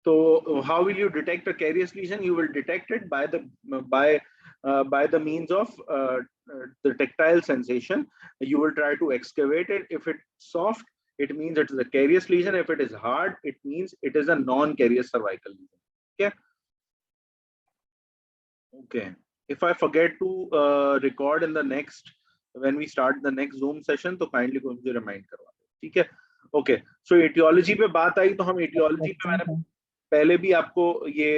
So how will you detect a carious lesion? You will detect it by the means of the tactile sensation. You will try to excavate it. If it's soft, it means it is a carious lesion. If it is hard, it means it is a non-carious cervical lesion. Okay. Okay. If I forget to record in the next, when we start the next Zoom session, तो kindly को मुझे remind करवा दो, ठीक है? Okay. So etiology पे बात आई, तो हम etiology पे मैंने पहले भी आपको ये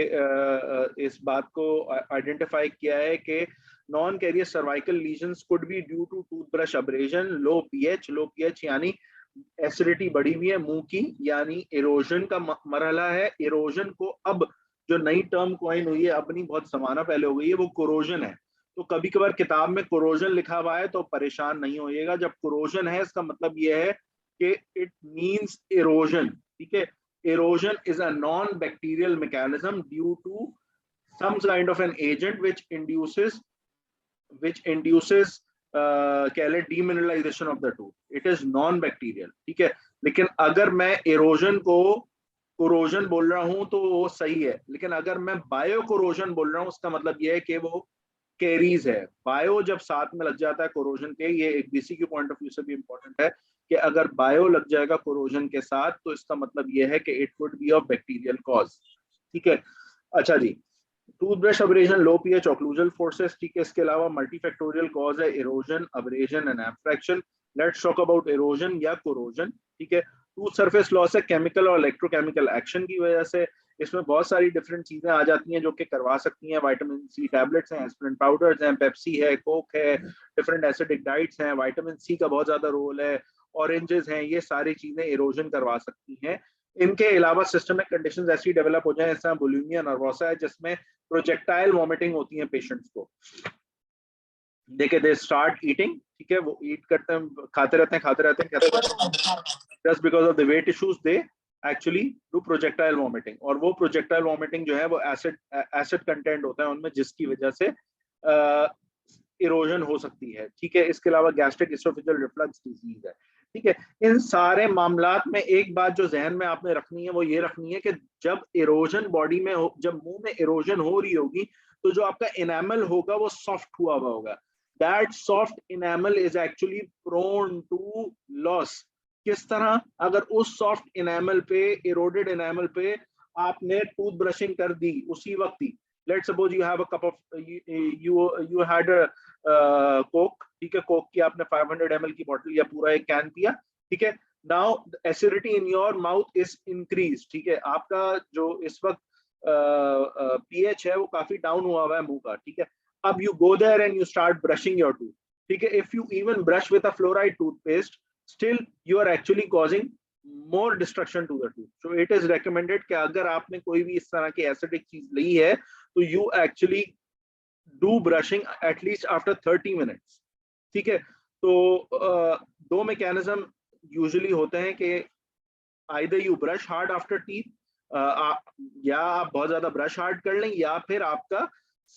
इस बात को आइडेंटिफाई किया है कि non carious cervical lesions could be due to toothbrush abrasion, low pH यानी एसिडिटी बढ़ी हुई है मुंह की, यानी इरोजन का मरहला है। इरोजन को अब जो नई टर्म कॉइन हुई है, अपनी बहुत समाना पहले हो गई है, वो कोरोजन है। तो कभी कभार किताब में कोरोजन लिखा हुआ है तो परेशान नहीं होइएगा, जब कोरोजन है इसका मतलब ये है कि इट मींस इरोजन, ठीक है। Erosion is a non-bacterial mechanism due to some kind of an agent which induces demineralization of the tooth. It is non-bacterial, ठीक है। लेकिन अगर मैं erosion को corrosion बोल रहा हूं तो वो सही है, लेकिन अगर मैं बायो corrosion बोल रहा हूं उसका मतलब ये है कि वो कैरीज है। बायो जब साथ में लग जाता है कोरोजन के, ये एक बीसीक्यू पॉइंट ऑफ व्यू से भी इंपॉर्टेंट है कि अगर बायो लग जाएगा कोरोजन के साथ तो इसका मतलब ये है कि it would be of bacterial cause, ठीक है। अच्छा जी, toothbrush abrasion, low pH, occlusal forces, ठीक है। इसके अलावा मल्टीफैक्टोरियल कॉज है erosion, abrasion and abfraction. Let's talk about erosion या कोरोजन, ठीक है। टूथ सरफेस लॉस है केमिकल और इलेक्ट्रोकेमिकल एक्शन की वजह से। इसमें बहुत सारी डिफरेंट चीजें आ जाती हैं जो कि करवा सकती हैं। विटामिन सी टैबलेट्स हैं, एस्पिरिन पाउडर्स हैं, पेप्सी है, कोक है, डिफरेंट एसिडिक डाइट्स हैं, विटामिन सी का बहुत ज्यादा रोल है, ऑरेंजेस हैं, ये सारी चीजें इरोजन करवा सकती हैं। इनके अलावा सिस्टमिक कंडीशंस ऐसी डेवलप हो जाए, जैसा बुलिमिया नर्वोसा है जिसमें प्रोजेक्टाइल वॉमिटिंग होती है पेशेंट्स को। देखे दे स्टार्ट ईटिंग, ठीक है, वो ईट करते हैं, खाते रहते हैं just because of the weight issues they actually do projectile vomiting, और वो प्रोजेक्टाइल वॉमिटिंग जो है वो एसिड कंटेंट होता है उनमें, जिसकी वजह से इरोजन हो सकती है, ठीक है। इसके अलावा गैस्ट्रिक इसोफेजियल रिफ्लक्स डिजीज है, ठीक है। इन सारे मामलात में एक बात जो जहन में आपने रखनी है वो ये रखनी है कि जब इरोजन बॉडी में हो, जब मुंह में इरोजन हो रही होगी तो जो आपका इनेमल होगा वो सॉफ्ट हुआ होगा। That soft enamel is actually prone to loss. किस तरह? अगर उस सॉफ्ट इनेमल पे, इरोडेड इनेमल पे आपने टूथ ब्रशिंग कर दी उसी वक्त ही, let's suppose you have a cup of you had Coke, ठीक है, कोक की आपने 500 ml की बॉटल या पूरा एक कैन पिया, ठीक है। Now acidity in your mouth is increase, ठीक है, आपका जो इस वक्त पीएच है वो काफी डाउन हुआ है मुंह का, ठीक है। अब you go there and you start brushing your tooth, ठीक है। If you even brush with a fluoride toothpaste, still you are actually causing more destruction to the tooth. So it is recommended कि अगर आपने कोई भी इस तरह की एसिडिक चीज ली है तो you actually do brushing at least after 30 minutes, ठीक है। तो दो मैकेनिज्म यूजुअली होते हैं कि either you brush hard after teeth, या आप बहुत ज्यादा ब्रश हार्ड कर लें, या फिर आपका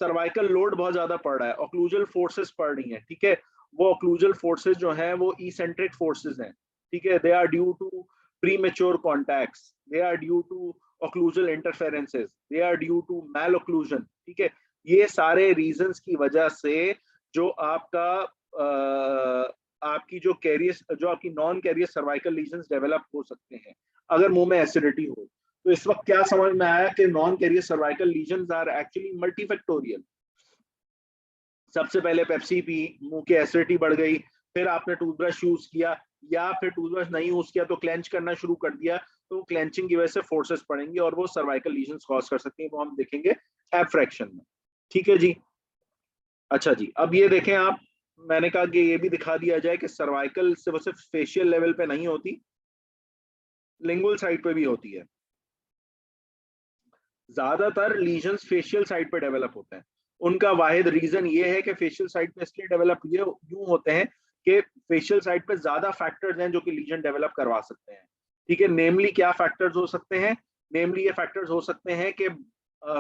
सर्वाइकल लोड बहुत ज्यादा पड़ रहा है, ऑक्लूजल फोर्सेस पड़ रही हैं, ठीक है। वो ऑक्लूजल फोर्सेस जो हैं वो इसेंट्रिक फोर्सेस हैं, ठीक है। They are due to premature contacts, they are due to occlusal interferences, they are due to malocclusion, ठीक है। ये सारे रीजंस की वजह से जो आपका आपकी जो कैरियस, जो आपकी non carious cervical lesions develop हो सकते हैं अगर मुंह में एसिडिटी हो। तो इस वक्त क्या समझ में आया कि non carious cervical lesions are actually multifactorial. सबसे पहले पेप्सी पी, मुंह की एसिडिटी बढ़ गई, फिर आपने टूथब्रश यूज किया, या फिर टूथब्रश नहीं यूज किया तो क्लेंच करना शुरू कर दिया, तो क्लेंचिंग की वजह से फोर्सेस पड़ेंगे और वो सर्वाइकल लीजन्स कॉज कर सकती हैं, वो हम देखेंगे एब्फ्रैक्शन में, ठीक है जी। अच्छा जी, अब ये देखें आप, मैंने कहा कि ये भी दिखा दिया जाए कि सर्वाइकल से वो सिर्फ फेशियल लेवल पे नहीं होती, लिंगुअल साइड पे भी होती है। ज्यादातर लीजन्स फेशियल साइड पे डेवलप होते हैं। उनका वाहिद रीजन ये है कि फेशियल साइड पे इसलिए डेवलप यूं होते हैं कि फेशियल साइड पे ज्यादा फैक्टर्स हैं जो कि लीजन डेवलप करवा सकते हैं, ठीक है। नेमली क्या फैक्टर्स हो सकते हैं? नेमली ये फैक्टर्स हो सकते हैं कि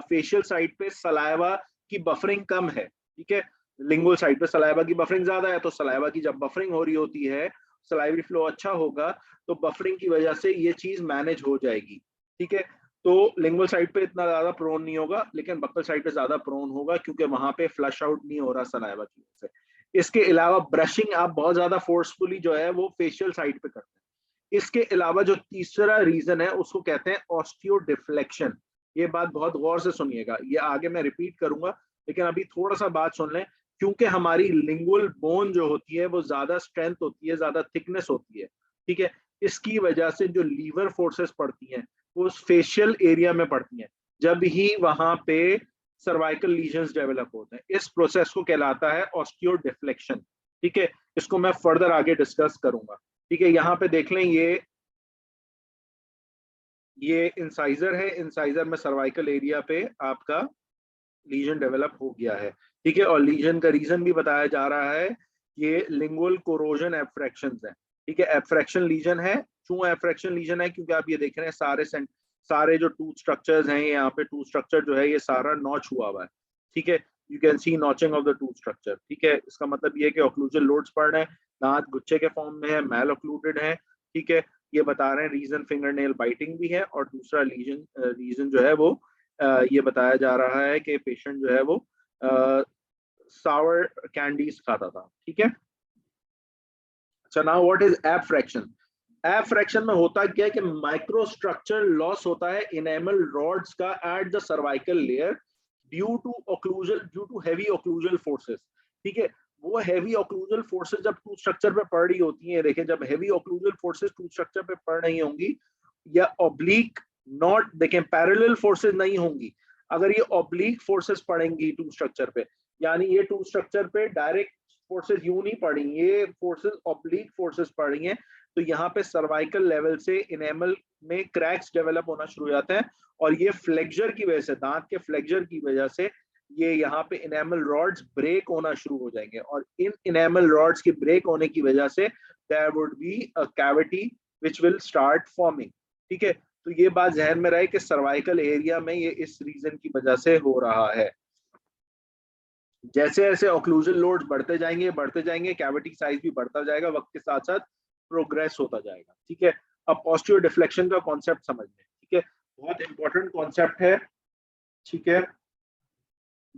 फेशियल साइड पे सलाइवा की बफरिंग कम है, ठीक है। लिंगुअल साइड पे सलाइवा की बफरिंग ज्यादा है, तो सलाइवा की जब बफरिंग हो रही होती है, सलाइवरी फ्लो अच्छा होगा, तो बफरिंग की वजह से ये चीज मैनेज हो जाएगी, ठीक है। तो लिंगुअल साइड पे इतना ज्यादा प्रोन नहीं होगा, लेकिन बक्कल साइड पे ज्यादा प्रोन होगा, क्योंकि वहां पे फ्लश आउट नहीं हो रहा सलाइवा की वजह से। इसके अलावा ब्रशिंग आप बहुत ज्यादा फोर्सफुली जो है वो फेशियल साइड पे करते हैं। इसके अलावा जो तीसरा रीजन है उसको कहते हैं ऑस्टियो डिफ्लेक्शन। ये बात बहुत गौर से सुनिएगा, ये आगे मैं रिपीट करूंगा, लेकिन अभी थोड़ा सा बात सुन लें। क्योंकि हमारी लिंगुअल बोन जो होती है वो ज्यादा स्ट्रेंथ होती है, ज्यादा थिकनेस होती है, ठीक है। इसकी वजह से जो लीवर फोर्सेस पड़ती हैं वो उस फेशियल एरिया में पड़ती हैं, जब ही वहां पे सर्वाइकल लीजन्स डेवलप होते हैं। इस प्रोसेस को कहलाता है ऑस्टियो डिफ्लेक्शन, ठीक है। इसको मैं फर्दर आगे डिस्कस करूंगा, ठीक है। यहाँ पे देख लें, ये इंसाइजर है, इंसाइजर में सर्वाइकल एरिया पे आपका लीजन डेवलप हो गया है, ठीक है। और लीजन का रीजन भी बताया जा रहा है, ये लिंगुअल कोरोजन एब्फ्रैक्शन है, ठीक है। एब्फ्रैक्शन लीजन है, क्यों एब्फ्रैक्शन लीजन है? क्योंकि आप ये देख रहे हैं सारे जो टूथ स्ट्रक्चर्स हैं, यहाँ पे टूथ स्ट्रक्चर जो है ये सारा नॉच हुआ हुआ है, ठीक है। You can see notching of the tooth structure, ठीक है। इसका मतलब ये है कि ऑक्लूजन लोड्स पड़ रहे हैं, दांत गुच्छे के फॉर्म में है, मैल ऑक्लूडेड है, ठीक है। ये बता रहे हैं रीजन फिंगर नेल बाइटिंग भी है, और दूसरा रीजन जो है वो ये बताया जा रहा है कि पेशेंट जो है वो सावर कैंडीज खाता था, ठीक है। अच्छा, नाउ व्हाट इज एब फ्रैक्शन? एब फ्रैक्शन में होता क्या है कि माइक्रो स्ट्रक्चर लॉस होता है इनेमल रॉड्स का at the cervical layer due to heavy occlusal forces, ठीक है। वो हैवी ऑक्लूजल फोर्सेस जब टूथ स्ट्रक्चर पे पड़ रही होती है, देखिए जब heavy occlusal forces tooth structure पे पड़ रही होंगी, या ऑब्लिक, नॉट देखें पैरेलल फोर्सेस नहीं होंगी, अगर ये ऑब्लिक फोर्सेस पड़ेंगी टूथ स्ट्रक्चर पे, यानी ये टूथ स्ट्रक्चर पे डायरेक्ट फोर्सेस यूं नहीं पड़ी, ये फोर्सेस ऑब्लिक फोर्सेस पड़ रही हैं, तो यहाँ पे सर्वाइकल लेवल से इनेमल में क्रैक्स डेवलप होना शुरू हो जाते हैं, और ये फ्लेक्चर की वजह से, दांत के फ्लेक्चर की वजह से ये यहाँ पे इनेमल रॉड्स ब्रेक होना शुरू हो जाएंगे, और इन इनेमल रॉड्स के ब्रेक होने की वजह से there would be a cavity which will start forming, ठीक है। तो ये बात जहन में रहे कि सर्वाइकल एरिया में ये इस रीजन की वजह से हो रहा है। जैसे जैसे ऑक्लूजन लोड्स बढ़ते जाएंगे, कैविटी साइज भी बढ़ता जाएगा, वक्त के साथ साथ प्रोग्रेस होता जाएगा, ठीक है। अब ऑस्टियो डिफ्लेक्शन का कॉन्सेप्ट समझ लें, ठीक है। बहुत इंपॉर्टेंट कॉन्सेप्ट है, ठीक है।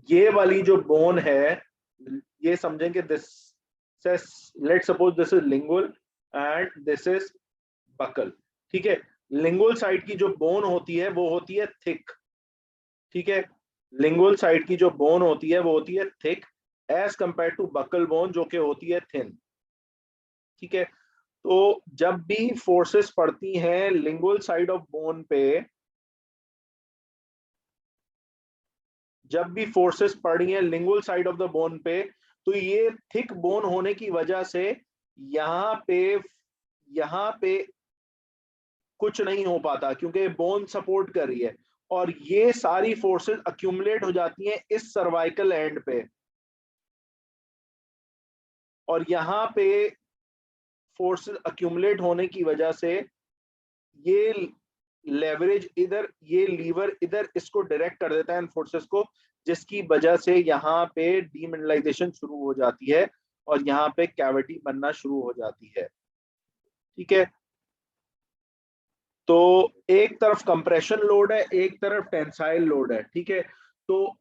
ये वाली जो बोन है, ये समझेंगे, this let suppose this is lingual and this is buccal, ठीक है। लिंगुअल साइड की जो बोन होती है वो होती है थिक, ठीक है। लिंगुअल साइड की जो बोन होती है वो होती है thick as compare to buccal bone जो कि होती है थिन, ठीक है। तो जब भी फोर्सेस पड़ती हैं लिंगुअल साइड ऑफ बोन पे, जब भी फोर्सेस पड़ रही हैं lingual side of the bone पे, तो ये थिक बोन होने की वजह से यहाँ पे यहाँ पे कुछ नहीं हो पाता, क्योंकि बोन सपोर्ट कर रही है, और ये सारी फोर्सेस अक्यूमुलेट हो जाती हैं इस सर्वाइकल एंड पे, और यहाँ पे फोर्सेस अक्यूमुलेट होने की वजह से ये लेवरेज इधर, ये लीवर इधर इसको डायरेक्ट कर देता है इन फोर्सेस को, जिसकी वजह से यहाँ पे डीमिनरलाइजेशन शुरू हो जाती है, और यहाँ पे कैविटी बनना शुरू हो जाती है, ठीक है। तो एक तरफ कंप्रेशन लोड है, एक तरफ टेंसाइल लोड है, ठीक है। तो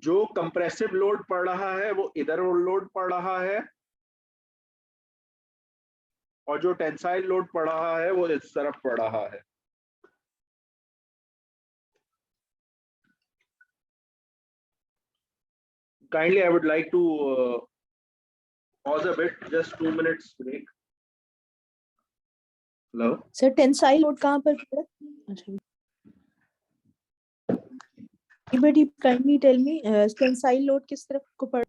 जो कंप्रेसिव लोड पड़ रहा है वो इधर लोड पड़ रहा है, और जो टेंसाइल लोड पड़ रहा है वो इस तरफ पड़ रहा है। Kindly, I would like to pause a bit, just 2 minutes break. Hello. Sir tensile load कहाँ पर पड़ा? अच्छा, anybody kindly tell me tensile load किस तरफ को पड़ा?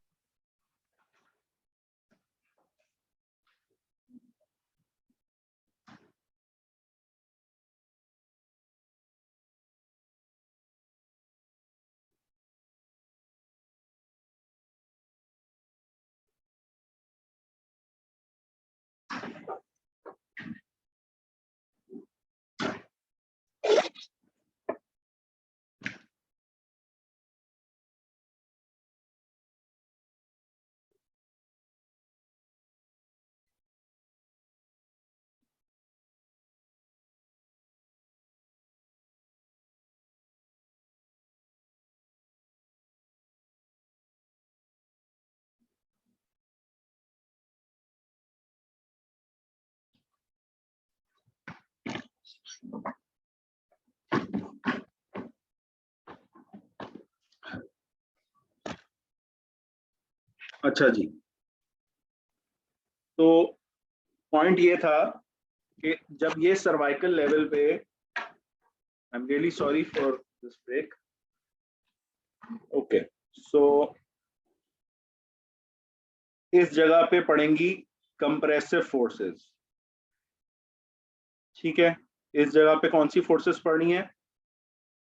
अच्छा जी, तो पॉइंट ये था कि जब ये सर्वाइकल लेवल पे, I am really sorry for this break, okay, so इस जगह पे पड़ेंगी कंप्रेसिव फोर्सेस, ठीक है, इस जगह पे कौन सी फोर्सेस पढ़नी है,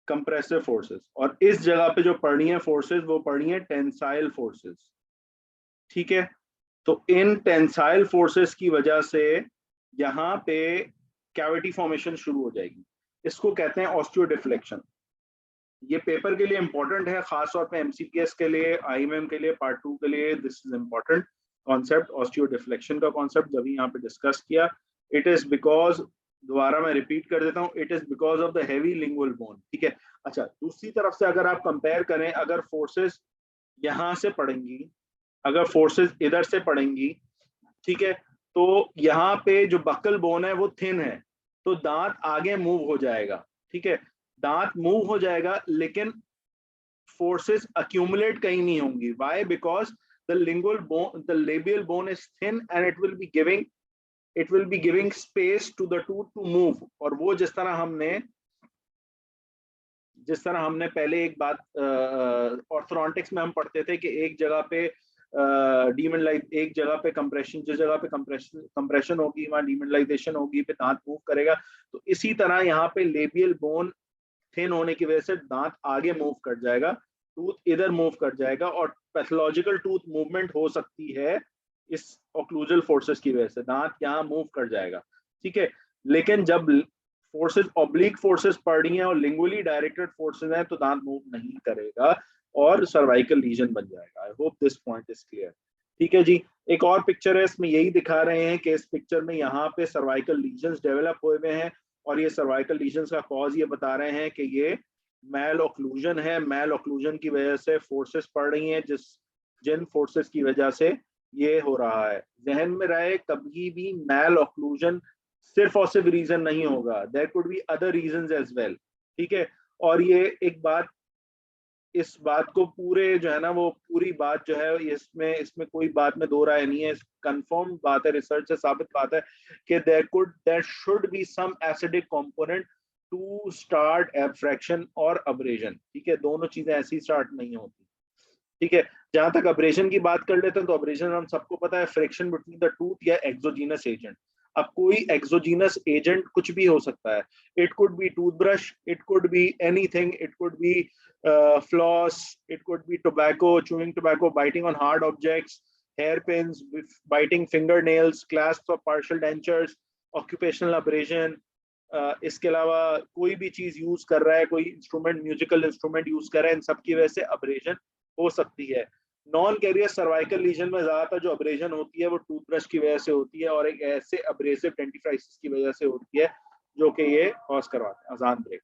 कंप्रेसिव फोर्सेस, और इस जगह पे जो पढ़नी है फोर्सेस वो पढ़नी है टेंसाइल फोर्सेस, ठीक है। तो इन टेंसाइल फोर्सेस की वजह से यहाँ पे कैविटी फॉर्मेशन शुरू हो जाएगी, इसको कहते हैं ऑस्टियो डिफ्लेक्शन। ये पेपर के लिए इंपॉर्टेंट है, खासतौर पे एमसीपीएस के लिए, आईएमएम के लिए, पार्ट 2 के लिए, this is important concept, osteo deflection का कॉन्सेप्ट जब यहाँ पे डिस्कस किया। इट इज बिकॉज, दोबारा मैं रिपीट कर देता हूँ, it is because of the heavy lingual bone, ठीक है। अच्छा, दूसरी तरफ से अगर आप कंपेयर करें, अगर फोर्सेस यहाँ से पड़ेंगी, अगर फोर्सेस इधर से पड़ेंगी, ठीक है, तो यहाँ पे जो बक्कल बोन है वो थिन है, तो दांत आगे मूव हो जाएगा, ठीक है, दांत मूव हो जाएगा, लेकिन फोर्सेस अक्यूमुलेट कहीं नहीं होंगी। Why? Because the lingual bone, the labial bone is thin and it will be giving space to the tooth to move. और वो जिस तरह हमने पहले एक बात ऑर्थोडोंटिक्स में हम पढ़ते थे कि एक जगह पे एक जगह पे कंप्रेशन, जिस जगह पे कंप्रेशन होगी वहां डीमिनलाइजेशन होगी, फिर दांत मूव करेगा। तो इसी तरह यहाँ पे लेबियल बोन थिन होने की वजह से दांत आगे मूव कर जाएगा, टूथ इधर मूव कर जाएगा, और पैथोलॉजिकल टूथ मूवमेंट हो सकती है इस ऑक्लूजल फोर्सेस की वजह से, दांत यहाँ मूव कर जाएगा, ठीक है। लेकिन जब फोर्सेस, ऑब्लिक फोर्सेस पड़ रही हैं और लिंगुअली डायरेक्टेड फोर्सेस हैं, तो दांत मूव नहीं करेगा और सर्वाइकल लीजन बन जाएगा। I hope this point is clear, ठीक है जी। एक और पिक्चर है, इसमें यही दिखा रहे हैं कि इस पिक्चर में यहाँ पे सर्वाइकल लीजन्स डेवलप हुए हुए हैं, और ये सर्वाइकल लीजन्स का कॉज ये बता रहे हैं कि ये मैल ऑक्लूजन है, मैल ऑक्लूजन की वजह से फोर्सेस पड़ रही हैं, जिन फोर्सेस की वजह से ये हो रहा है। जहन में रहे, कभी भी मैल ऑक्लूजन सिर्फ और सिर्फ रीजन नहीं होगा, there could be other reasons as well, ठीक है। और ये एक बात, इस बात को पूरे जो है ना, वो पूरी बात जो है, इसमें इसमें कोई बात में दो राय नहीं है, कंफर्म बात है, रिसर्च से साबित बात है कि there should be some acidic component to start abfraction और अब्रेजन, ठीक है। दोनों चीजें ऐसी स्टार्ट नहीं होती, ठीक है। जहां तक अब्रेशन की बात कर लेते हैं, तो अब्रेशन हम सबको पता है, फ्रिक्शन बिटवीन द टूथ या एक्सोजीनस एजेंट। अब कोई एक्सोजीनस एजेंट कुछ भी हो सकता है, it could be toothbrush, it could be anything, it could be floss, it could be tobacco, chewing tobacco, biting on hard objects, hair pins, biting finger nails, clasp of partial dentures, occupational abrasion. इसके अलावा कोई भी चीज use कर रहा है, कोई instrument, musical instrument use कर रहा है, इन सब की वजह से अब्रेजन हो सकती है। नॉन कैरियर सर्वाइकल लीजन में ज्यादातर जो अब्रेजन होती है वो टूथब्रश की वजह से होती है, और एक ऐसे अब्रेसिव डेंटिफ्राइसिस की वजह से होती है जो कि ये कॉज करवाते हैं। अजान ब्रेक।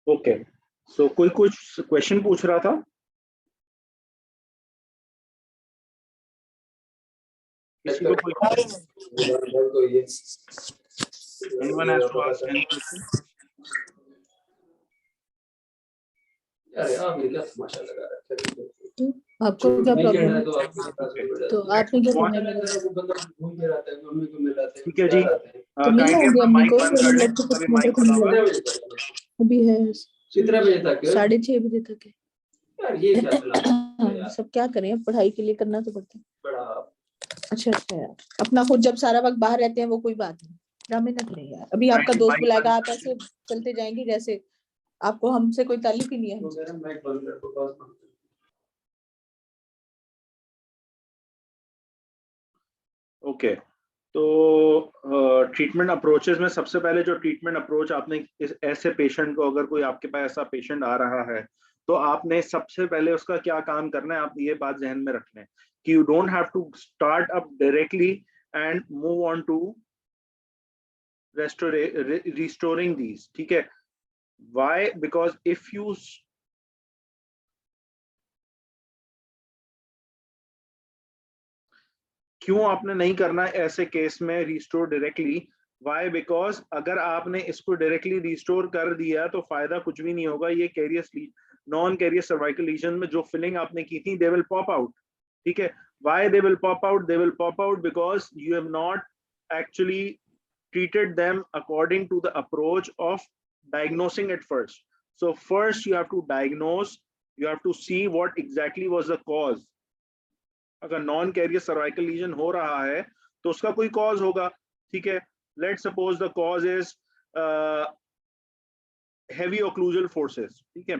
ओके, सो कोई कुछ क्वेश्चन पूछ रहा था? किसी को कोई anyone has to ask any question? आपको क्या प्रॉब्लम है? तो आपने क्या करना है? ठीक है जी, तो मिलना काइंडली होगी अपना अम्मी माइक को, बंद कर लें। अभी माइक खुला हुआ है। अभी है कितने बजे तक? 6:30 बजे तक है। यार ये क्या चला हाँ, सब क्या करें, पढ़ाई के लिए करना तो पड़ता है। बड़ा अच्छा यार, अपना खुद जब सारा वक्त बाहर रहते हैं वो कोई बात नहीं, ड्रामे ना करें यार। अभी आपका दोस्त बुलाएगा, आप ऐसे चलते जाएंगे जैसे आपको हमसे कोई ताल्लुक ही नहीं है। ओके, तो ट्रीटमेंट अप्रोचेस में सबसे पहले जो ट्रीटमेंट अप्रोच आपने ऐसे पेशेंट को, अगर कोई आपके पास ऐसा पेशेंट आ रहा है तो आपने सबसे पहले उसका क्या काम करना है, आप ये बात जहन में रखना है कि you don't have to start up directly and move on to restoring these, ठीक है? व्हाई? बिकॉज इफ यू क्यों आपने नहीं करना है ऐसे केस में रिस्टोर डायरेक्टली? वाई? बिकॉज अगर आपने इसको डायरेक्टली रिस्टोर कर दिया तो फायदा कुछ भी नहीं होगा। ये कैरियस नॉन कैरियस सर्वाइकल लीजन में जो फिलिंग आपने की थी, दे विल पॉप आउट, ठीक है? Why they will pop out? They will pop out because you have not actually treated them according to the approach of diagnosing it first. So first you have to diagnose, you have to see what exactly was the cause. अगर non carious cervical legion हो रहा है तो उसका कोई cause होगा, ठीक है? Let suppose the cause is heavy occlusal forces, ठीक है?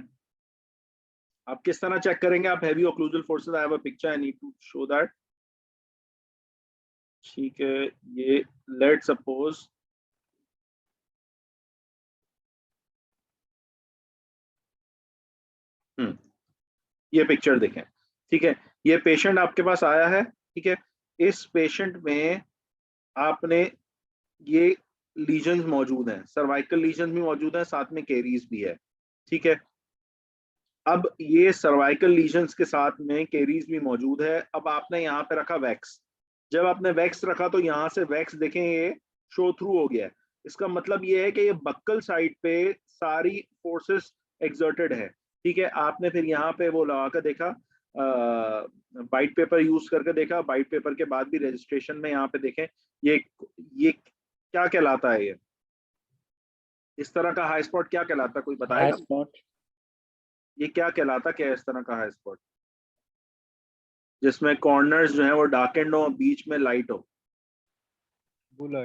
आप किस तरह चेक करेंगे? आप heavy occlusal forces, I have a picture, I need to show that, ठीक है? ये लेट सपोज ये पिक्चर देखें, ठीक है? ये पेशेंट आपके पास आया है, ठीक है? इस पेशेंट में आपने ये लीजन्स मौजूद हैं, सर्वाइकल लीजन्स भी मौजूद हैं, साथ में कैरीज भी है, ठीक है? अब ये सर्वाइकल लीजन्स के साथ में कैरीज भी मौजूद है। अब आपने यहाँ पे रखा वैक्स, जब आपने वैक्स रखा तो यहाँ से वैक्स देखें ये शो थ्रू हो गया है। इसका मतलब ये है कि ये बक्कल साइड पे सारी फोर्सेस एक्सर्टेड है, ठीक है? आपने फिर यहाँ पे वो लगा कर देखा, वाइट पेपर यूज करके देखा, वाइट पेपर के बाद भी रजिस्ट्रेशन में यहाँ पे देखें, ये क्या कहलाता है? ये इस तरह का हाई स्पॉट क्या कहलाता है? कोई बताएगा? स्पॉट ये क्या कहलाता, क्या इस तरह का हाई स्पॉट जिसमें कॉर्नर्स जो है वो डार्क एंड हो, बीच में लाइट हो? बुल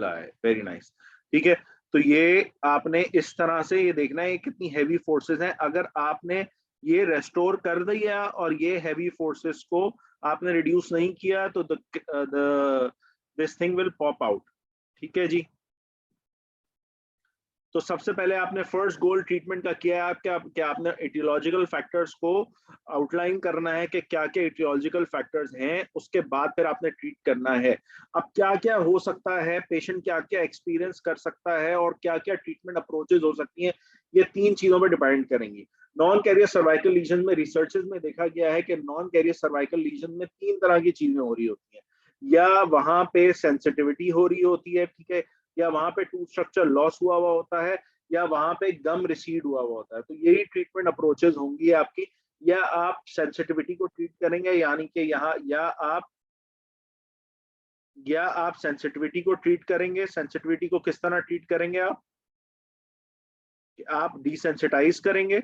आए, वेरी नाइस, ठीक है? तो ये आपने इस तरह से ये देखना है कितनी हैवी फोर्सेस हैं। अगर आपने ये रेस्टोर कर दिया और ये हैवी फोर्सेस को आपने रिड्यूस नहीं किया तो this thing will pop out, ठीक है जी? तो सबसे पहले आपने फर्स्ट गोल ट्रीटमेंट का किया है क्या आपने एटियोलॉजिकल फैक्टर्स को आउटलाइन करना है कि क्या क्या एटियोलॉजिकल फैक्टर्स हैं, उसके बाद फिर आपने ट्रीट करना है। अब क्या क्या हो सकता है, पेशेंट क्या क्या एक्सपीरियंस कर सकता है और क्या क्या ट्रीटमेंट अप्रोचेज हो सकती हैं, ये तीन चीजों पर डिपेंड करेंगी। नॉन कैरियर सर्वाइकल लीजन में रिसर्चेस में देखा गया है कि नॉन कैरियर सर्वाइकल लीजन में तीन तरह की चीजें हो रही होती हैं, या वहां पे सेंसिटिविटी हो रही होती है, ठीक है, या वहां पे टूथ स्ट्रक्चर लॉस हुआ होता है, या वहां पे गम रिसीड हुआ हुआ होता है। तो यही ट्रीटमेंट अप्रोचेस होंगी आपकी। या आप सेंसिटिविटी को ट्रीट करेंगे, यानी कि यहाँ या आप सेंसिटिविटी को ट्रीट करेंगे। सेंसिटिविटी को किस तरह ट्रीट करेंगे आप डिसेंसिटाइज करेंगे,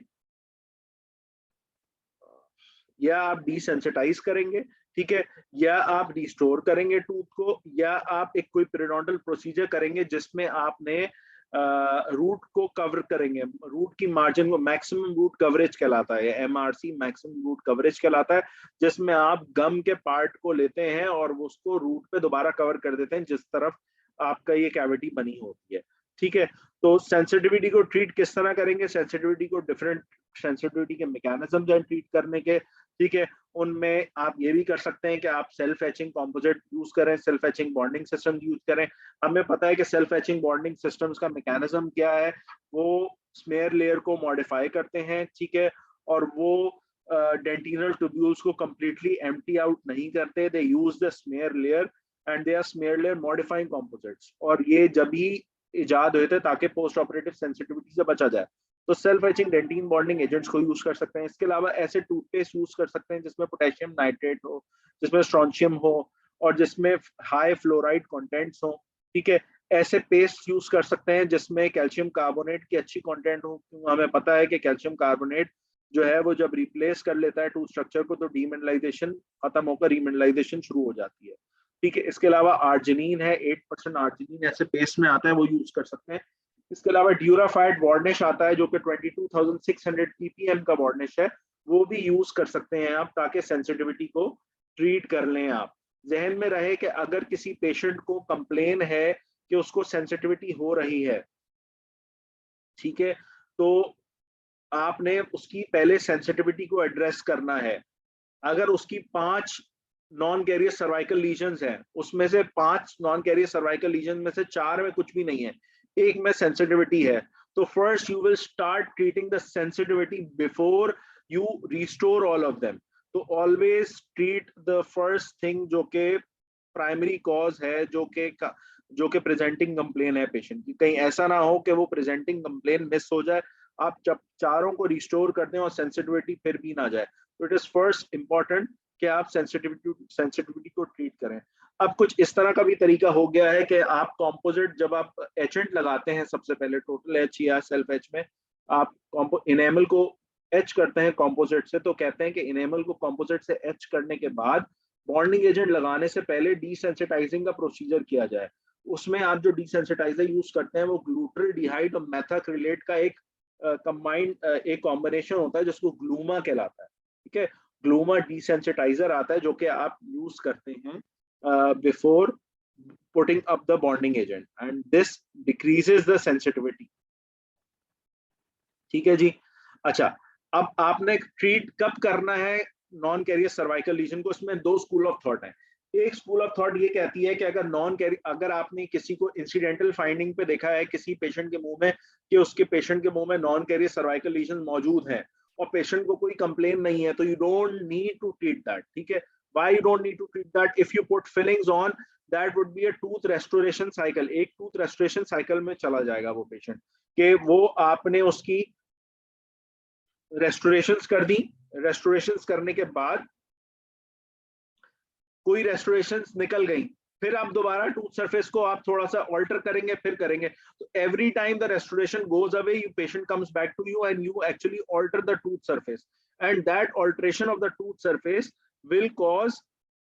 या आप डिसेंसिटाइज करेंगे, ठीक है, या आप रिस्टोर करेंगे टूथ को, या आप एक कोई पेरिडोंटल प्रोसीजर करेंगे जिसमें आपने रूट को कवर करेंगे। रूट की मार्जिन को मैक्सिमम रूट कवरेज कहलाता है, MRC मैक्सिमम रूट कवरेज कहलाता है, जिसमें आप गम के पार्ट को लेते हैं और उसको रूट पे दोबारा कवर कर देते हैं जिस तरफ आपका ये कैविटी बनी होती है, ठीक है। तो सेंसिटिविटी को ट्रीट किस तरह करेंगे? सेंसिटिविटी को डिफरेंट सेंसिटिविटी के मैकेनिज्म जो ट्रीट करने के, ठीक है, उनमें आप ये भी कर सकते हैं कि आप सेल्फ एचिंग कंपोजिट यूज करें, self etching bonding system use करें। हमें पता है कि सेल्फ एचिंग बॉन्डिंग सिस्टम्स का मैकेनिज्म क्या है, वो स्मेयर लेयर को मॉडिफाई करते हैं, ठीक है, और वो डेंटिनल ट्यूब्यूल्स को कंप्लीटली एम्प्टी आउट नहीं करते। They use the smear layer and they are smear layer modifying composites, और ये जब ही इजाद हुए थे ताकि पोस्ट ऑपरेटिव सेंसिटिविटी से बचा जाए। तो self etching dentin bonding agents को यूज कर सकते हैं। इसके अलावा ऐसे टूथपेस्ट यूज कर सकते हैं जिसमें पोटेशियम नाइट्रेट हो, जिसमें स्ट्रॉन्शियम हो, और जिसमें हाई फ्लोराइड कंटेंट्स हो, ठीक है। ऐसे पेस्ट यूज कर सकते हैं जिसमें कैल्शियम कार्बोनेट की अच्छी कंटेंट हो। हमें पता है कि कैल्शियम कार्बोनेट जो है वो जब रिप्लेस कर लेता है टूथ स्ट्रक्चर को तो डीमिनरलाइजेशन खत्म होकर रीमिनरलाइजेशन शुरू हो जाती है, ठीक है। इसके अलावा आर्जिनिन है, 8% आर्जिनिन ऐसे पेस्ट में आता है, वो यूज कर सकते हैं। इसके अलावा ड्यूराफाइट वार्निश आता है जो कि 22,600 ppm का वार्निश है, वो भी यूज कर सकते हैं आप, ताकि सेंसिटिविटी को ट्रीट कर लें आप। जहन में रहे कि अगर किसी पेशेंट को कंप्लेन है कि उसको सेंसिटिविटी हो रही है, ठीक है, तो आपने उसकी पहले सेंसिटिविटी को एड्रेस करना है। अगर उसकी 5 नॉन कैरियर सर्वाइकल लीजन्स हैं, उसमें से 5 नॉन कैरियर सर्वाइकल लीजन में से 4 में कुछ भी नहीं है, एक में सेंसिटिविटी है, तो first you will start treating the sensitivity before you restore all of them. तो always treat the first thing जो कि प्राइमरी कॉज है, जो कि प्रेजेंटिंग कंप्लेन है पेशेंट की। कहीं ऐसा ना हो कि वो प्रेजेंटिंग कंप्लेन मिस हो जाए, आप जब चारों को रिस्टोर कर दें और सेंसिटिविटी फिर भी ना जाए। तो इट इज फर्स्ट इंपॉर्टेंट कि आप सेंसिटिविटी को ट्रीट करें। अब कुछ इस तरह का भी तरीका हो गया है कि आप कंपोजिट जब आप एचेंट लगाते हैं, सबसे पहले टोटल एच या सेल्फ एच में आप इनेमल को एच करते हैं कंपोजिट से, तो कहते हैं कि इनेमल को कंपोजिट से एच करने के बाद बॉन्डिंग एजेंट लगाने से पहले डीसेंसिटाइजिंग का प्रोसीजर किया जाए। उसमें आप जो डीसेंसिटाइजर यूज करते हैं वो ग्लूटाल्डिहाइड और मेथाक्रिलेट का एक कंबाइंड एक कॉम्बिनेशन होता है जिसको ग्लूमा कहलाता है, ठीक है। ग्लूमा डिसेंसिटाइजर आता है जो कि आप यूज करते हैं before putting up the bonding agent and this decreases the sensitivity, ठीक है जी। अच्छा, अब आपने ट्रीट कब करना है नॉन कैरियर सर्वाइकल लीजन को? इसमें 2 स्कूल ऑफ थॉट है। एक स्कूल ऑफ थॉट ये कहती है कि अगर आपने किसी को इंसिडेंटल फाइंडिंग पे देखा है किसी पेशेंट के मुंह में कि उसके पेशेंट के मुंह में नॉन कैरियर सर्वाइकल लीजन मौजूद है और पेशेंट को कोई कंप्लेन नहीं है, तो you don't need to treat that, ठीक है। Why you don't need to treat that? If you put fillings on, that would be a tooth restoration cycle. एक टूथ रेस्टोरेशन साइकिल में चला जाएगा वो पेशेंट, कि वो आपने उसकी रेस्टोरेशंस कर दी, रेस्टोरेशंस करने के बाद कोई रेस्टोरेशंस निकल गई, फिर आप दोबारा टूथ सरफेस को आप थोड़ा सा ऑल्टर करेंगे, फिर करेंगे, तो every time the restoration goes away, you patient comes back to you and you actually alter the tooth surface and that alteration of the tooth surface will cause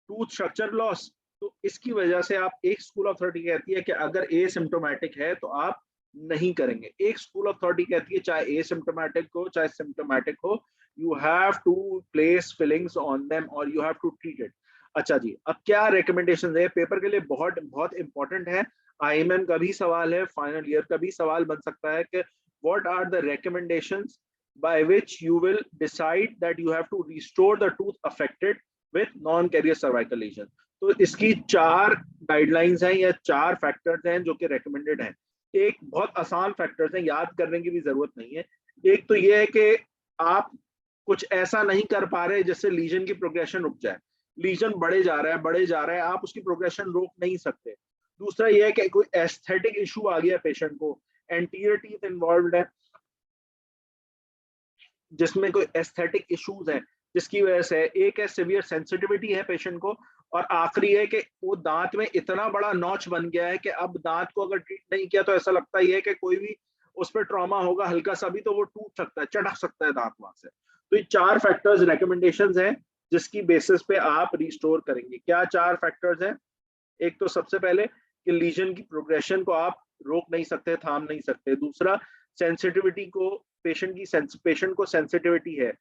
tooth structure loss. तो इसकी वजह से आप, एक school of thought कहती है कि अगर एसिम्प्टोमेटिक है तो आप नहीं करेंगे। एक स्कूल ऑफ थॉट कहती है चाहे एसिम्प्टोमेटिक हो चाहे सिम्प्टोमेटिक हो, you have to place fillings on them और you have to treat it. अच्छा जी, अब क्या रिकमेंडेशन है? पेपर के लिए बहुत बहुत इंपॉर्टेंट है, IMM का भी सवाल है, फाइनल ईयर का भी सवाल बन सकता है कि what are the recommendations by which you will decide that you have to restore the tooth affected with non-carrier cervical lesion। तो इसकी 4 गाइडलाइंस हैं या 4 फैक्टर्स हैं जो कि रेकमेंडेड हैं। एक बहुत आसान फैक्टर्स हैं, याद करने की भी जरूरत नहीं है। एक तो ये है कि आप कुछ ऐसा नहीं कर पा रहे जिससे लीजन की प्रोग्रेशन रुक जाए। लीजन बढ़े जा रहा है, आप उसकी प्रोग्रेशन रोक नहीं सकते। दूसरा ये है कि कोई एस्थेटिक इशू आ गया पेशेंट को, एंटीरियर टीथ इन्वॉल्व है जिसमें कोई एस्थेटिक इश्यूज हैं जिसकी वजह से, एक है सिवियर सेंसिटिविटी है पेशेंट को, और आखिरी है कि वो दांत में इतना बड़ा नॉच बन गया है कि अब दांत को अगर ट्रीट नहीं किया तो ऐसा लगता ही है कि कोई भी उस पर ट्रॉमा होगा हल्का सा भी तो वो टूट सकता है, चढ़क सकता है दांत वहां से। तो ये 4 फैक्टर्स रिकमेंडेशंस हैं जिसकी बेसिस पे आप रिस्टोर करेंगे। क्या 4 फैक्टर्स हैं? एक तो सबसे पहले कि लीजन की प्रोग्रेशन को आप रोक नहीं सकते, थाम नहीं सकते। दूसरा, सेंसिटिविटी को पेशेंट को सेंसिटिविटी है।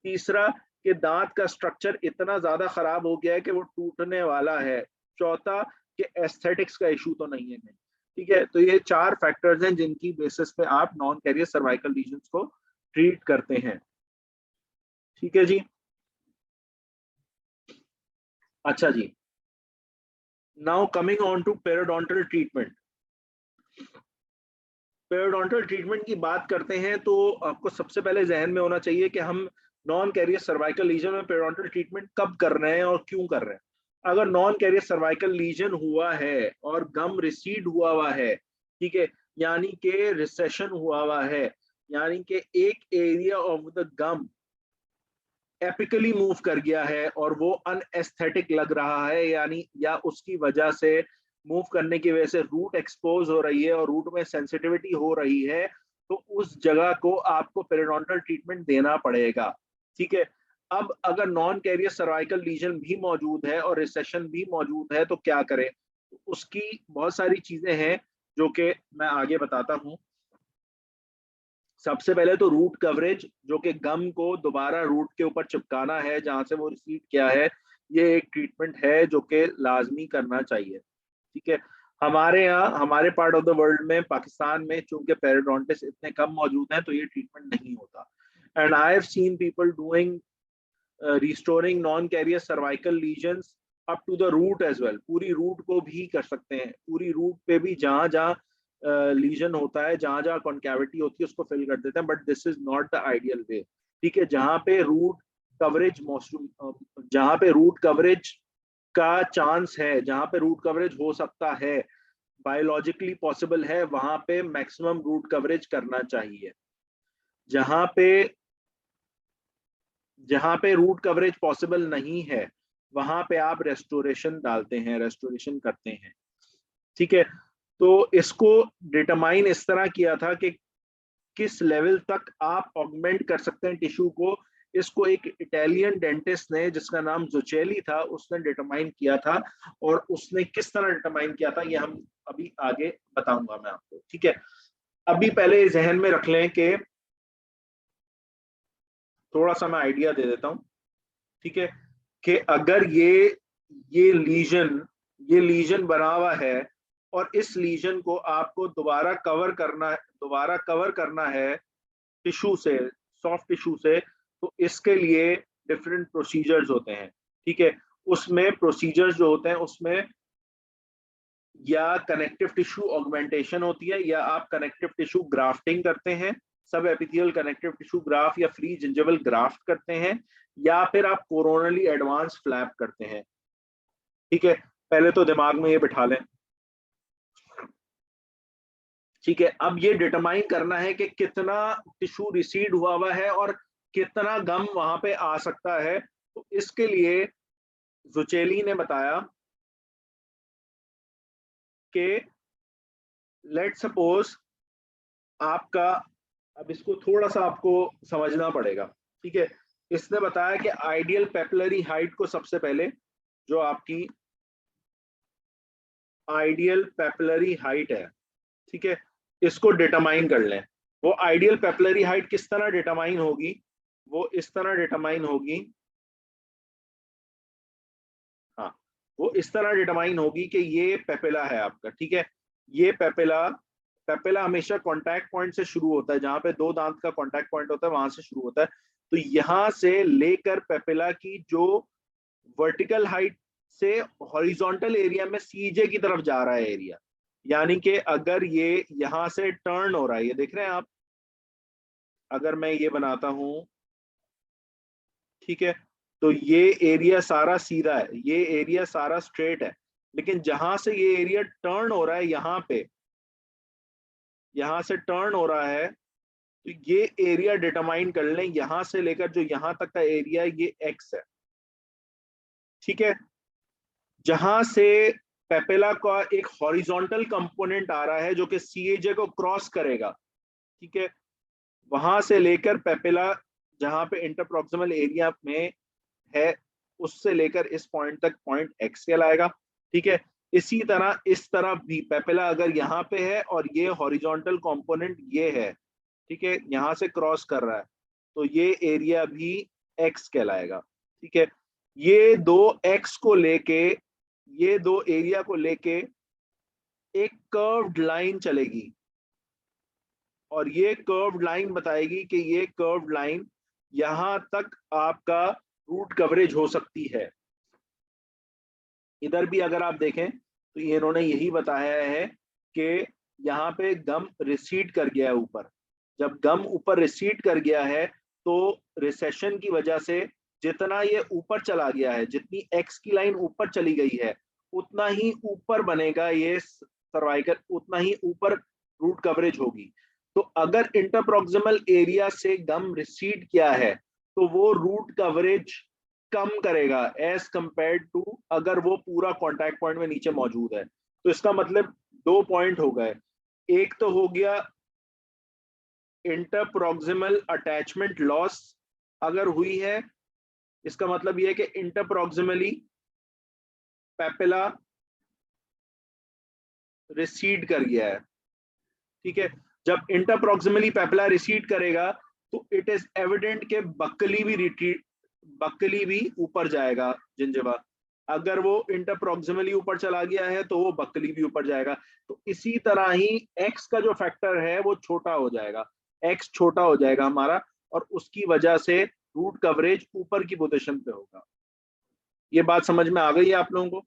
तीसरा, कि दांत का स्ट्रक्चर इतना ज्यादा खराब हो गया है कि वो टूटने वाला है। चौथा, कि एस्थेटिक्स का इशू तो नहीं है। ठीक है, तो ये 4 फैक्टर्स हैं जिनकी बेसिस पे आप नॉन कैरियर सर्वाइकल लीजन्स को ट्रीट करते हैं। ठीक है जी। अच्छा जी, now coming on to periodontal treatment. Periodontal treatment की बात करते हैं तो आपको सबसे पहले जहन में होना चाहिए कि हम नॉन कैरियर सर्वाइकल लीजन में पेरिडोंटल ट्रीटमेंट कब कर रहे हैं और क्यों कर रहे हैं। अगर नॉन कैरियर सर्वाइकल लीजन हुआ है और गम रिसीड हुआ है, ठीक है, यानी कि रिसेशन हुआ है, यानी कि एक area of the gum apically move कर गया है और वो अनएस्थेटिक लग रहा है, यानी या उसकी वजह से मूव करने की वजह से रूट एक्सपोज हो रही है और रूट में सेंसिटिविटी हो रही है, तो उस जगह को आपको पेरिडोंटल ट्रीटमेंट देना पड़ेगा। ठीक है, अब अगर नॉन कैरियर सर्वाइकल लीजन भी मौजूद है और रिसेशन भी मौजूद है तो क्या करें? उसकी बहुत सारी चीजें हैं जो कि मैं आगे बताता हूं। सबसे पहले तो रूट कवरेज, जो कि गम को दोबारा रूट के ऊपर चिपकाना है जहां से वो रिसीड किया है, ये एक ट्रीटमेंट है जो कि लाजमी करना चाहिए। ठीक है, हमारे यहाँ, हमारे पार्ट ऑफ द वर्ल्ड में, पाकिस्तान में, चूंकि पेरिडोंटिस इतने कम मौजूद हैं तो ये ट्रीटमेंट नहीं होता। And I have seen people doing restoring non carious cervical lesions up to the root as well. पूरी रूट को भी कर सकते हैं, पूरी रूट पे भी जहां जहां लीजन होता है, जहां जहां कॉन्कैविटी होती है उसको फिल कर देते हैं, but this is not the ideal way. ठीक है, जहां पे रूट कवरेज जहां पे रूट कवरेज का चांस है, जहां पे रूट कवरेज हो सकता है, बायोलॉजिकली पॉसिबल है, वहां पे मैक्सिमम रूट कवरेज करना चाहिए। जहां पे रूट कवरेज पॉसिबल नहीं है वहां पे आप रेस्टोरेशन डालते हैं, रेस्टोरेशन करते हैं। ठीक है, तो इसको डिटरमाइन इस तरह किया था कि किस लेवल तक आप ऑगमेंट कर सकते हैं टिश्यू को। इसको एक इटालियन डेंटिस्ट ने, जिसका नाम जोचेली था, उसने डिटरमाइन किया था। और उसने किस तरह डिटरमाइन किया था ये हम अभी आगे बताऊंगा मैं आपको। ठीक है, अभी पहले जहन में रख लें कि थोड़ा सा मैं आइडिया दे देता हूं। ठीक है, कि अगर ये लीजन बना हुआ है और इस लीजन को आपको दोबारा कवर करना है टिश्यू से, सॉफ्ट टिश्यू से, तो इसके लिए डिफरेंट प्रोसीजर्स होते हैं। ठीक है, उसमें प्रोसीजर्स जो होते हैं उसमें या कनेक्टिव टिश्यू ऑगमेंटेशन होती है, या आप कनेक्टिव टिश्यू ग्राफ्टिंग करते हैं, सब एपिथेलियल कनेक्टिव टिश्यू ग्राफ्ट या फ्री जिंजिवल ग्राफ्ट करते हैं, या फिर आप कोरोनली एडवांस फ्लैप करते हैं। ठीक है, पहले तो दिमाग में ये बिठा लें। ठीक है, अब ये डिटरमाइन करना है कि कितना टिश्यू रिसीड हुआ है और कितना गम वहां पे आ सकता है। तो इसके लिए जोचेली ने बताया कि लेट सपोज आपका, अब इसको थोड़ा सा आपको समझना पड़ेगा। ठीक है, इसने बताया कि आइडियल पेपिलरी हाइट को, सबसे पहले जो आपकी आइडियल पेपिलरी हाइट है, ठीक है, इसको डिटरमाइन कर लें। वो आइडियल पेपिलरी हाइट किस तरह डिटरमाइन होगी? वो इस तरह डिटरमाइन होगी, हाँ, वो इस तरह डिटरमाइन होगी कि ये पेपिला है आपका। ठीक है, ये पेपिला हमेशा कांटेक्ट पॉइंट से शुरू होता है, जहां पे 2 दांत का कांटेक्ट पॉइंट होता है वहां से शुरू होता है। तो यहां से लेकर पेपिला की जो वर्टिकल हाइट से हॉरिजॉन्टल एरिया में सीजे की तरफ जा रहा है एरिया, यानी कि अगर ये यहां से टर्न हो रहा है, ये देख रहे हैं आप, अगर मैं ये बनाता हूं, ठीक है, तो ये एरिया सारा सीधा है, ये एरिया सारा स्ट्रेट है, लेकिन जहां से ये एरिया टर्न हो रहा है, यहाँ से टर्न हो रहा है, तो ये एरिया डिटरमाइन कर लें, यहां से लेकर जो यहां तक का एरिया है ये एक्स है, ठीक है। जहां से पेपेला का एक हॉरिजॉन्टल कंपोनेंट आ रहा है जो कि सीएजे को क्रॉस करेगा, ठीक है, वहां से लेकर पेपेला जहां पे इंटरप्रॉक्सिमल एरिया में है उससे लेकर इस पॉइंट तक पॉइंट एक्स कहलाएगा, ठीक है। इसी तरह इस तरफ भी पेपेला अगर यहाँ पे है और ये हॉरिजॉन्टल कंपोनेंट ये है, ठीक है, यहाँ से क्रॉस कर रहा है, तो ये एरिया भी एक्स कहलाएगा, ठीक है। ये दो एक्स को लेके, ये दो एरिया को लेके एक कर्व्ड लाइन चलेगी और ये कर्व्ड लाइन बताएगी कि ये कर्व्ड लाइन यहां तक आपका रूट कवरेज हो सकती है। इधर भी अगर आप देखें तो इन्होंने यही बताया है कि यहाँ पे गम रिसीड कर गया है ऊपर। जब गम ऊपर रिसीड कर गया है तो रिसेशन की वजह से जितना ये ऊपर चला गया है, जितनी एक्स की लाइन ऊपर चली गई है, उतना ही ऊपर बनेगा ये सर्वाइकल, उतना ही ऊपर रूट कवरेज होगी। तो अगर इंटरप्रॉक्सिमल एरिया से गम रिसीड किया है तो वो रूट कवरेज कम करेगा एज कंपेयर टू अगर वो पूरा कॉन्टैक्ट पॉइंट में नीचे मौजूद है। तो इसका मतलब दो पॉइंट हो गए, एक तो हो गया इंटरप्रॉक्सिमल अटैचमेंट लॉस अगर हुई है, इसका मतलब यह है कि इंटरप्रॉक्सिमली पेपेला रिसीड कर गया है, ठीक है। जब इंटरप्रॉक्सिमली पेपेला रिसीड करेगा तो इट इज एविडेंट के बक्कली भी ऊपर जाएगा जिंजिवा। अगर वो इंटरप्रॉक्सिमली ऊपर चला गया है तो वो बक्कली भी ऊपर जाएगा। तो इसी तरह ही एक्स का जो फैक्टर है वो छोटा हो जाएगा, एक्स छोटा हो जाएगा हमारा, और उसकी वजह से रूट कवरेज ऊपर की पोजीशन पे होगा। ये बात समझ में आ गई है आप लोगों को?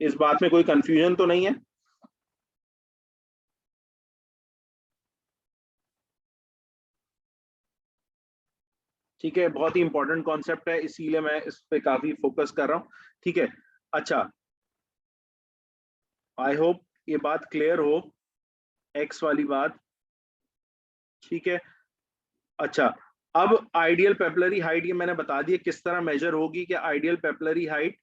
इस बात में कोई कंफ्यूजन तो नहीं है? ठीक है, बहुत ही इंपॉर्टेंट कॉन्सेप्ट है इसीलिए मैं इस पे काफी फोकस कर रहा हूँ, ठीक है। अच्छा, आई होप ये बात क्लियर हो, एक्स वाली बात, ठीक है। अच्छा, अब आइडियल पेपलरी हाइट ये मैंने बता दिया किस तरह मेजर होगी कि आइडियल पेपलरी हाइट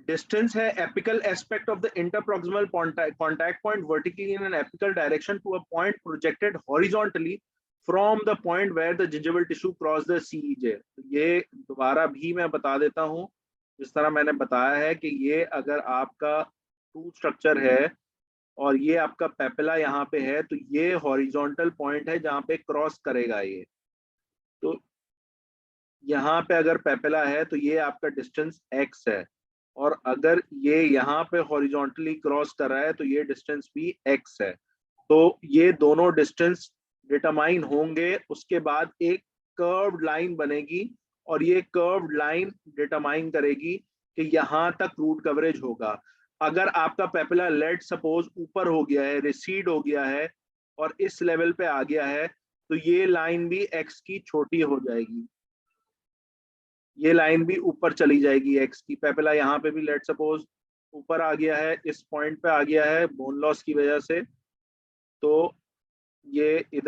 डिस्टेंस है apical aspect of the interproximal contact point vertically in an apical direction to a point projected horizontally from the point where the gingival tissue cross the CEJ. ये दोबारा भी मैं बता देता हूँ, जिस तरह मैंने बताया है कि ये अगर आपका टूथ स्ट्रक्चर है और ये आपका पेपिला यहाँ पे है तो ये हॉरिजॉन्टल पॉइंट है जहाँ पे क्रॉस करेगा ये। तो यहाँ पे अगर पेपिला है तो ये आपका डिस्टेंस एक्स है, और अगर ये यहाँ पे हॉरिजॉन्टली क्रॉस कर रहा है तो ये डिस्टेंस भी एक्स है। तो ये दोनों डिस्टेंस डिटरमाइन होंगे, उसके बाद एक कर्व्ड लाइन बनेगी और ये कर्व्ड लाइन डिटरमाइन करेगी कि यहाँ तक रूट कवरेज होगा। अगर आपका पेपिला लेट सपोज ऊपर हो गया है, रिसीड हो गया है और इस लेवल पे आ गया है, तो ये लाइन भी एक्स की छोटी हो जाएगी, ये लाइन भी ऊपर चली जाएगी एक्स की। पेपिला यहाँ पे भी लेट सपोज ऊपर आ गया है, इस पॉइंट पे आ गया है बोन लॉस की वजह से, तो ये इधर